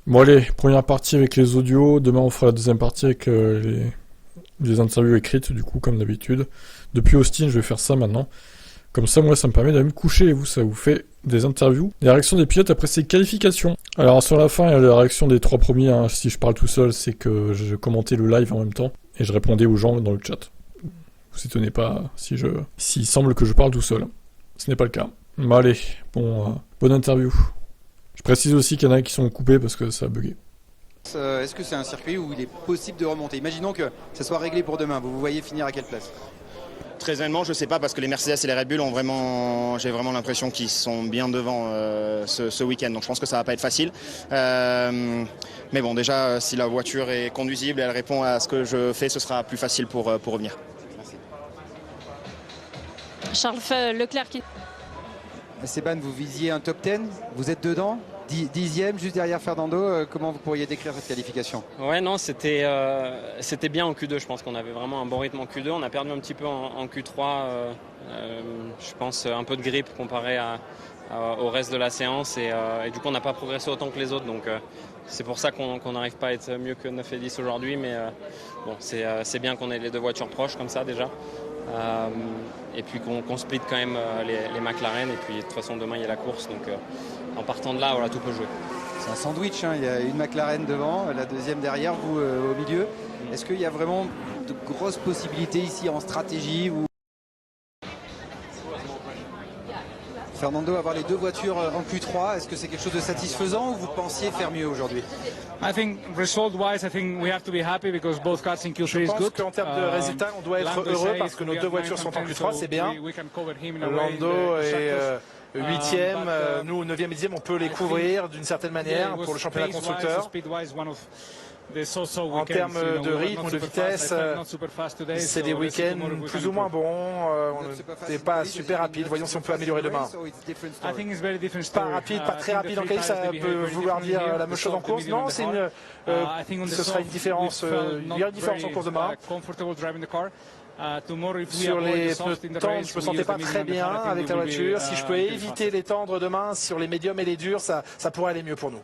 Bon allez, première partie avec les audios, demain on fera la deuxième partie avec les interviews écrites du coup comme d'habitude. Depuis Austin je vais faire ça maintenant. Comme ça moi ça me permet d'aller me coucher et vous ça vous fait des interviews. Les réactions des pilotes après ces qualifications. Alors sur la fin il y a la réaction des 3 premiers, hein. Si je parle tout seul c'est que je commentais le live en même temps et je répondais aux gens dans le chat. Vous étonnez pas s'il semble que je parle tout seul. Ce n'est pas le cas. Bon allez, bonne interview. Je précise aussi qu'il y en a qui sont coupés parce que ça a bugué. Est-ce que c'est un circuit où il est possible de remonter? Imaginons que ça soit réglé pour demain, vous vous voyez finir à quelle place? Très honnêtement, je ne sais pas parce que les Mercedes et les Red Bull j'ai vraiment l'impression qu'ils sont bien devant ce week-end. Donc je pense que ça ne va pas être facile. Mais bon, déjà, si la voiture est conduisible et elle répond à ce que je fais, ce sera plus facile pour revenir. Merci. Charles Leclerc qui... Esteban, vous visiez un top 10, vous êtes dedans, 10e, juste derrière Fernando. Comment vous pourriez décrire cette qualification? Ouais, non, c'était bien en Q2. Je pense qu'on avait vraiment un bon rythme en Q2. On a perdu un petit peu en Q3. Je pense un peu de grippe comparé au reste de la séance. Et du coup, on n'a pas progressé autant que les autres. Donc, c'est pour ça qu'on n'arrive pas à être mieux que 9 et 10 aujourd'hui. Mais bon, c'est bien qu'on ait les deux voitures proches comme ça déjà. Et puis qu'on split quand même les McLaren. Et puis de toute façon, demain, il y a la course. Donc, en partant de là, voilà, tout peut jouer. C'est un sandwich, hein. Il y a une McLaren devant, la deuxième derrière, vous au milieu. Est-ce qu'il y a vraiment de grosses possibilités ici en stratégie ou... Fernando, avoir les deux voitures en Q3, est-ce que c'est quelque chose de satisfaisant ou vous pensiez faire mieux aujourd'hui? I think result-wise, I think we have to be happy because both cars in Q3 Je is pense good. qu'en termes de résultats, on doit être heureux parce que nos deux voitures sont en Q3, c'est bien. Lando est 8e, nous 9e et 10e, on peut les couvrir d'une certaine manière pour le championnat constructeur. En termes de rythme ou de vitesse, c'est des week-ends plus ou moins bons, on n'était pas super rapide, voyons si on peut améliorer demain. Pas rapide, pas très rapide en qualif, ça peut vouloir dire la même chose en course. Non, ce sera une différence, il y a une différence en course demain. Sur les tendres, je me sentais pas très bien avec la voiture. Si je peux éviter les tendres demain sur les médiums et les durs, ça pourrait aller mieux pour nous.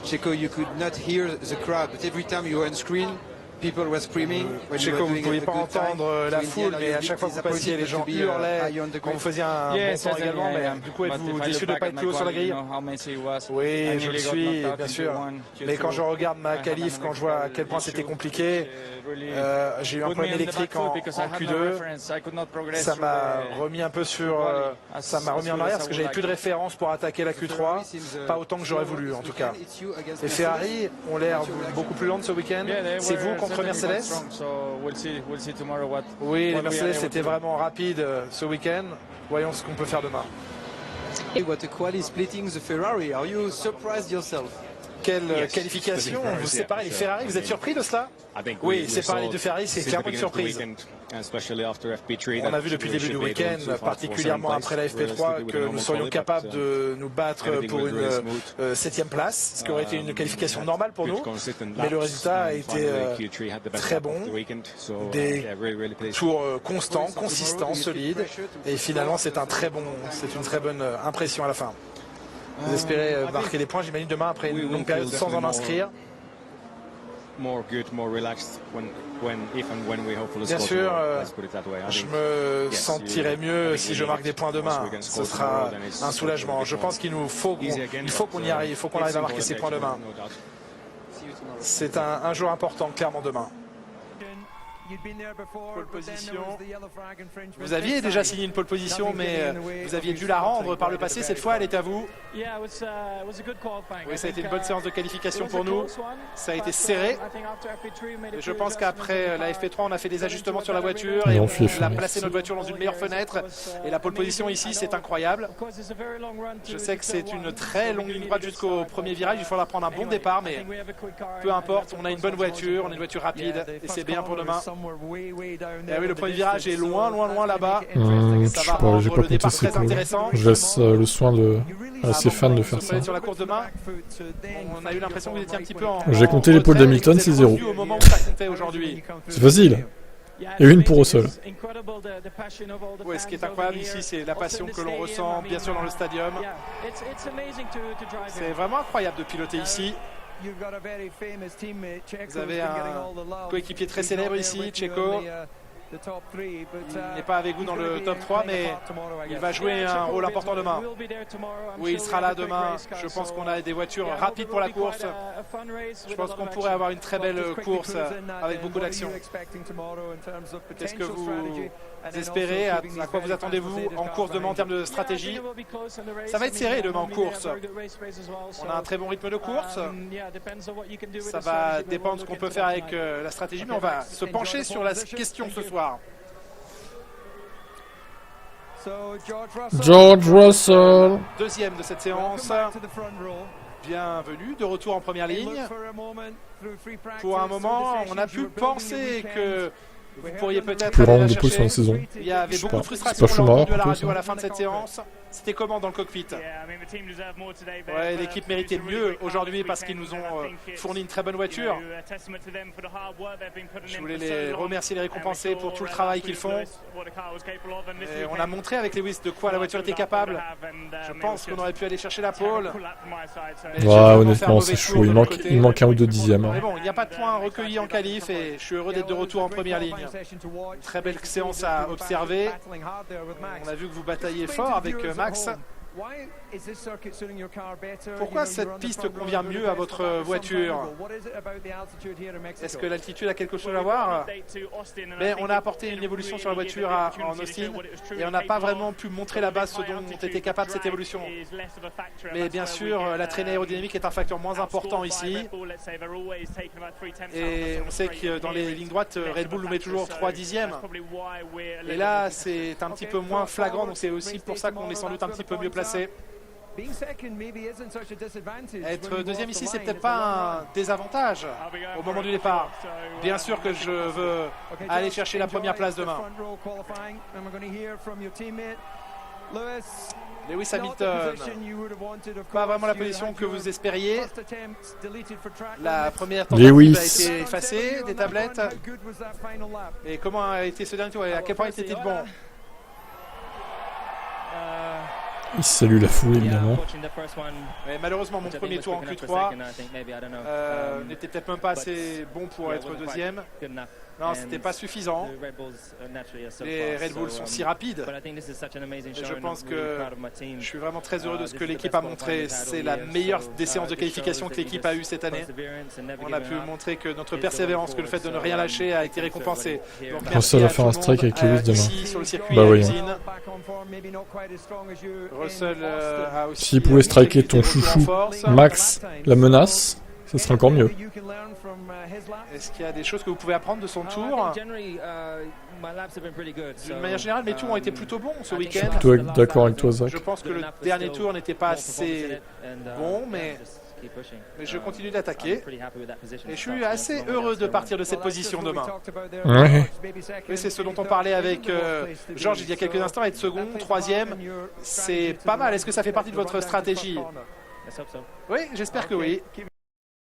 Checo, you could not hear the crowd, but every time you were on screen, people were screaming. Checo, vous ne pouviez pas entendre la foule, mais à chaque fois que vous passiez, les gens hurlaient quand vous faisiez un bon temps également. Mais du coup, êtes-vous déçu de ne pas être plus haut sur la grille? Oui, je le suis, bien sûr. Mais quand je regarde ma qualif, quand je vois à quel point c'était compliqué, j'ai eu un problème électrique en Q2. Ça m'a remis un peu ça m'a remis en arrière parce que j'avais plus de référence pour attaquer la Q3. Pas autant que j'aurais voulu, en tout cas. Les Ferrari ont l'air beaucoup plus lentes ce week-end. C'est vous contre Mercedes? Oui, les Mercedes étaient vraiment rapides ce week-end. Voyons ce qu'on peut faire demain. What a quali splitting the Ferrari. Are you surprised yourself? Quelle qualification, vous séparez les Ferrari, vous êtes surpris de cela? Oui, séparer les deux Ferrari, c'est clairement une surprise. On a vu depuis le début du week-end, particulièrement après la FP3, que nous serions capables de nous battre pour une 7e place, ce qui aurait été une qualification normale pour nous. Mais le résultat a été très bon, des tours constants, consistants, solides, et finalement c'est une très bonne impression à la fin. Vous espérez marquer des points, j'imagine, demain après une longue période sans en inscrire. Bien sûr, je me sentirai mieux si je marque des points demain. Ce sera un soulagement. Je pense qu'il faut qu'on y arrive, il faut qu'on arrive à marquer ces points demain. C'est un jour important, clairement, demain. Pole position. Vous aviez déjà signé une pole position, mais vous aviez dû la rendre par le passé. Cette fois, elle est à vous. Oui, ça a été une bonne séance de qualification pour nous. Ça a été serré. Et je pense qu'après la FP3, on a fait des ajustements sur la voiture et on a placé notre voiture dans une meilleure fenêtre. Et la pole position ici, c'est incroyable. Je sais que c'est une très longue ligne droite jusqu'au premier virage. Il faudra prendre un bon départ, mais peu importe. On a une bonne voiture, on a une voiture rapide et c'est bien pour demain. Et oui, le premier virage est loin là-bas. Je sais pas, j'ai pas compté ces points. Je laisse le soin à ses fans de faire ça. Sur la course demain, on a eu l'impression que vous étiez un petit peu en... J'ai compté les pôles d'Hamilton, c'est 0. Au moment où ça comptait aujourd'hui. C'est facile. Et une pour Russell. Oui, ce qui est incroyable ici, c'est la passion que l'on ressent, bien sûr, dans le stadium. C'est vraiment incroyable de piloter ici. Vous avez un coéquipier très célèbre ici, Checo. Il n'est pas avec vous dans le top 3, mais il va jouer un rôle important demain. Oui, il sera là demain. Je pense qu'on a des voitures rapides pour la course. Je pense qu'on pourrait avoir une très belle course avec beaucoup d'action. Qu'est-ce que vous espérez? À quoi vous attendez-vous en course demain en termes de stratégie? Ça va être serré demain en course. On a un très bon rythme de course. Ça va dépendre de ce qu'on peut faire avec la stratégie, mais on va se pencher sur la question ce soir. George Russell. Deuxième de cette séance. Bienvenue, de retour en première ligne. Pour un moment, on a pu penser que vous pourriez peut-être Plus aller grande la de poules sur chercher. la saison. Il y avait Je sais beaucoup pas. de frustration C'est pas on l'a Schumacher, entendu à la plutôt, radio ça. à la fin de cette séance. C'était comment dans le cockpit? Ouais, l'équipe méritait mieux aujourd'hui parce qu'ils nous ont fourni une très bonne voiture. Je voulais les remercier, les récompenser pour tout le travail qu'ils font. Et on a montré avec Lewis de quoi la voiture était capable. Je pense qu'on aurait pu aller chercher la pole. Mais j'ai Ouais, vraiment fait un honnêtement, mauvais c'est tour chaud. de Il l'autre manque, côté. il manque un ou deux dixièmes. Hein. Mais bon, il n'y a pas de points recueillis en qualif et je suis heureux d'être de retour en première ligne. Très belle séance à observer. On a vu que vous bataillez fort avec Max. Pourquoi cette piste convient mieux à votre voiture? Est-ce que l'altitude a quelque chose à voir? Mais on a apporté une évolution sur la voiture en Austin et on n'a pas vraiment pu montrer la base ce dont était capable cette évolution. Mais bien sûr, la traînée aérodynamique est un facteur moins important ici. Et on sait que dans les lignes droites, Red Bull nous met toujours 3 dixièmes. Et là, c'est un petit peu moins flagrant, donc c'est aussi pour ça qu'on est sans doute un petit peu mieux placé. Être deuxième ici, c'est peut-être pas un désavantage au moment du départ. Bien sûr que je veux aller chercher la première place demain. Lewis Hamilton, pas vraiment la position que vous espériez. La première tentative Lewis. a été effacée des tablettes. Et comment a été ce dernier tour et à quel point était-il bon? Il salue la foule, évidemment. Mais malheureusement, mon premier tour en Q3 n'était peut-être même pas assez bon pour être deuxième. Non, c'était pas suffisant. Les Red Bull sont si rapides. Et je pense que je suis vraiment très heureux de ce que l'équipe a montré. C'est la meilleure des séances de qualification que l'équipe a eue cette année. On a pu montrer que notre persévérance, que le fait de ne rien lâcher a été récompensé. Donc, Russell merci va à faire tout un le strike monde, avec Lewis demain. ici sur le circuit Bah à oui. l'usine. Russell a aussi S'il pouvait striker ton été beaucoup chouchou, en force. Max, la menace, ce serait encore mieux. Est-ce qu'il y a des choses que vous pouvez apprendre de son tour? D'une manière générale, mes tours ont été plutôt bons ce week-end. Plutôt d'accord avec toi, Zach. Je pense que le dernier tour n'était pas assez bon, mais je continue d'attaquer. Et je suis assez heureux de partir de cette position demain. Ouais. Oui, c'est ce dont on parlait avec Georges il y a quelques instants. Être second, troisième, c'est pas mal. Est-ce que ça fait partie de votre stratégie? Oui, j'espère que oui.